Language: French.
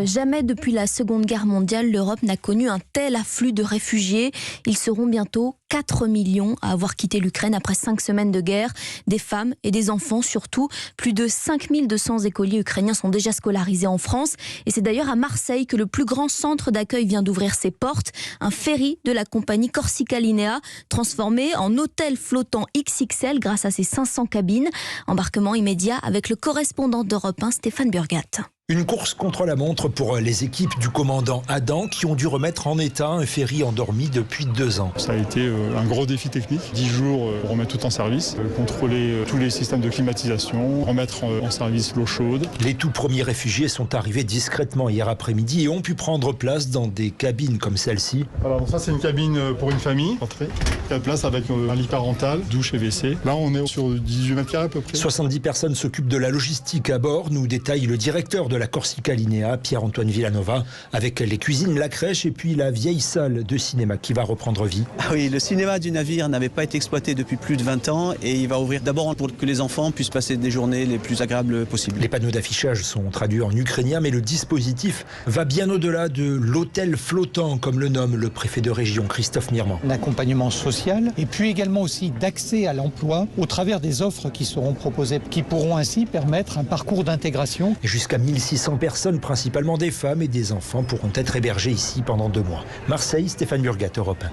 Jamais depuis la Seconde Guerre mondiale, l'Europe n'a connu un tel afflux de réfugiés. Ils seront bientôt 4 millions à avoir quitté l'Ukraine après 5 semaines de guerre. Des femmes et des enfants surtout. Plus de 5200 écoliers ukrainiens sont déjà scolarisés en France. Et c'est d'ailleurs à Marseille que le plus grand centre d'accueil vient d'ouvrir ses portes. Un ferry de la compagnie Corsica Linea, transformé en hôtel flottant XXL grâce à ses 500 cabines. Embarquement immédiat avec le correspondant d'Europe 1, Stéphane Burgat. Une course contre la montre pour les équipes du commandant Adam qui ont dû remettre en état un ferry endormi depuis 2 ans. Ça a été un gros défi technique. 10 jours pour remettre tout en service, contrôler tous les systèmes de climatisation, remettre en service l'eau chaude. Les tout premiers réfugiés sont arrivés discrètement hier après-midi et ont pu prendre place dans des cabines comme celle-ci. Voilà, donc ça c'est une cabine pour une famille, entrée. Il y a place avec un lit parental, douche et WC. Là on est sur 18 mètres carrés à peu près. 70 personnes s'occupent de la logistique à bord, nous détaille le directeur de la Corsica Linea, Pierre-Antoine Villanova, avec les cuisines, la crèche et puis la vieille salle de cinéma qui va reprendre vie. Ah oui, le cinéma du navire n'avait pas été exploité depuis plus de 20 ans et il va ouvrir d'abord pour que les enfants puissent passer des journées les plus agréables possibles. Les panneaux d'affichage sont traduits en ukrainien, mais le dispositif va bien au-delà de l'hôtel flottant, comme le nomme le préfet de région, Christophe Mirmand. Un accompagnement social et puis également aussi d'accès à l'emploi au travers des offres qui seront proposées, qui pourront ainsi permettre un parcours d'intégration. Jusqu'à 1600 personnes, principalement des femmes et des enfants, pourront être hébergées ici pendant 2 mois. Marseille, Stéphane Burgat, Europe 1.